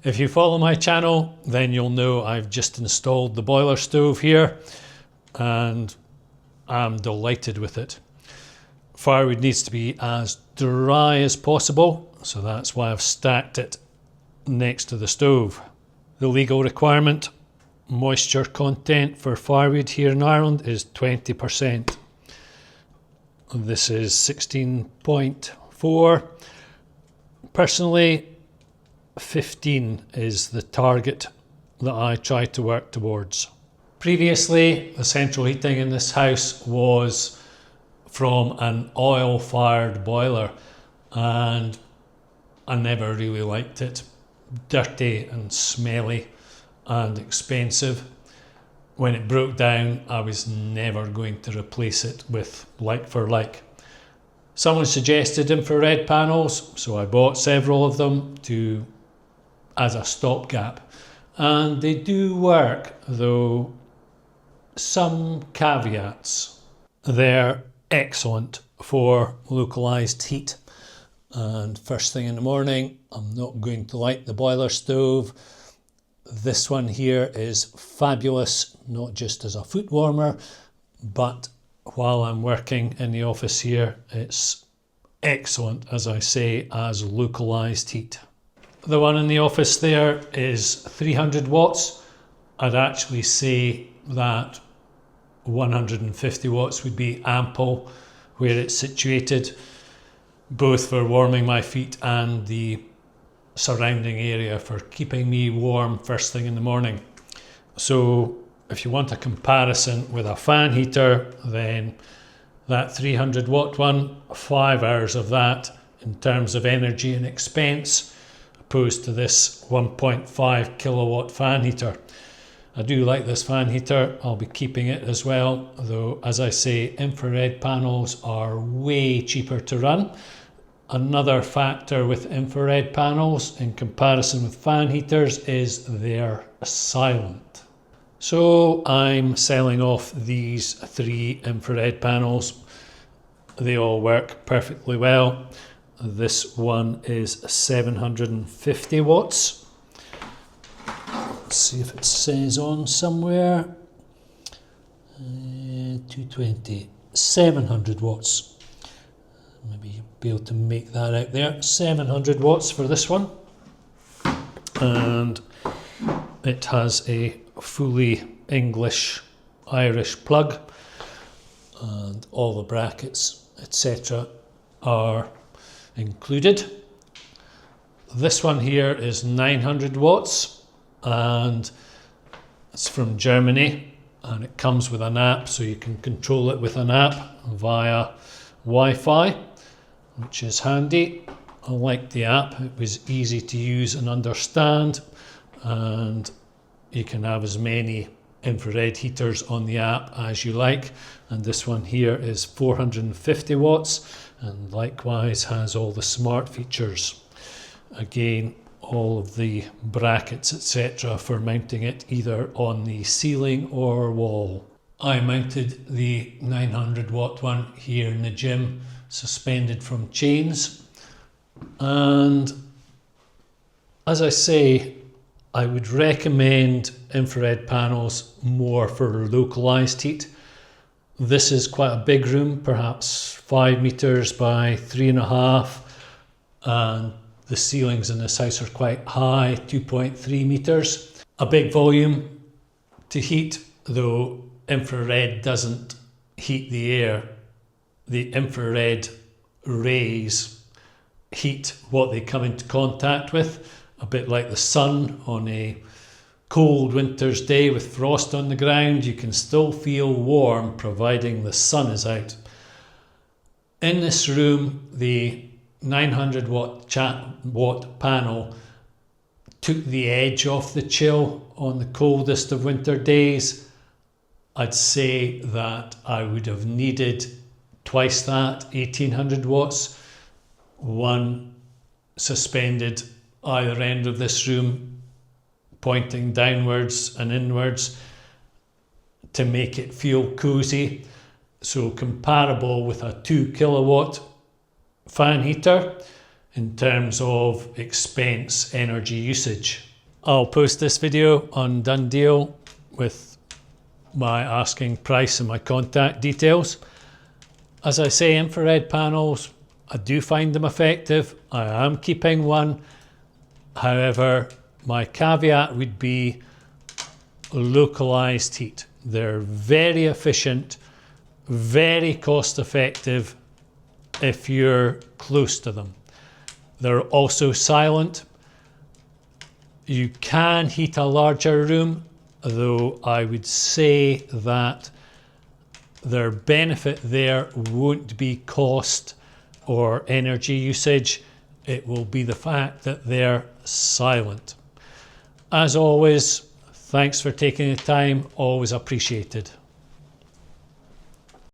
If you follow my channel, then you'll know I've just installed the boiler stove here and I'm delighted with it. Firewood needs to be as dry as possible, so that's why I've stacked it next to the stove. The legal requirement, moisture content for firewood here in Ireland is 20%. This is 16.4. Personally, 15 is the target that I try to work towards. Previously, the central heating in this house was from an oil-fired boiler and I never really liked it. Dirty and smelly and expensive. When it broke down, I was never going to replace it with like for like. Someone suggested infrared panels, so I bought several of them as a stopgap, and they do work, though some caveats. They're excellent for localised heat, and first thing in the morning I'm not going to light the boiler stove. This one here is fabulous, not just as a foot warmer, but while I'm working in the office here, it's excellent, as I say, as localised heat. The one in the office there is 300 watts. I'd actually say that 150 watts would be ample where it's situated, both for warming my feet and the surrounding area for keeping me warm first thing in the morning. So if you want a comparison with a fan heater, then that 300 watt one, 5 hours of that in terms of energy and expense, opposed to this 1.5 kilowatt fan heater. I do like this fan heater. I'll be keeping it as well, though as I say, infrared panels are way cheaper to run. Another factor with infrared panels in comparison with fan heaters is they're silent. So I'm selling off these 3 infrared panels. They all work perfectly well. This one is 750 watts. Let's see if it says on somewhere. 220, 700 watts. Maybe you'll be able to make that out there. 700 watts for this one. And it has a fully English Irish plug, and all the brackets, etc. are included. This one here is 900 watts and it's from Germany, and it comes with an app, so you can control it with an app via Wi-Fi, which is handy. I like the app. It was easy to use and understand, and you can have as many infrared heaters on the app as you like. And this one here is 450 watts and likewise has all the smart features. Again, all of the brackets, etc. for mounting it either on the ceiling or wall. I mounted the 900 watt one here in the gym, suspended from chains. And as I say, I would recommend infrared panels more for localised heat. This is quite a big room, perhaps 5 meters by 3.5, and the ceilings in this house are quite high, 2.3 meters. A big volume to heat, though infrared doesn't heat the air. The infrared rays heat what they come into contact with, a bit like the sun on a cold winter's day with frost on the ground. You can still feel warm providing the sun is out. In this room, the 900 watt panel took the edge off the chill on the coldest of winter days. I'd say that I would have needed twice that, 1800 watts, one suspended either end of this room, pointing downwards and inwards to make it feel cozy. So comparable with a 2 kilowatt fan heater in terms of expense, energy usage. I'll post this video on Done Deal with my asking price and my contact details. As I say, infrared panels, I do find them effective. I am keeping one. However, my caveat would be localized heat. They're very efficient, very cost effective if you're close to them. They're also silent. You can heat a larger room, though I would say that their benefit there won't be cost or energy usage. It will be the fact that they're silent. As always, thanks for taking the time, always appreciated.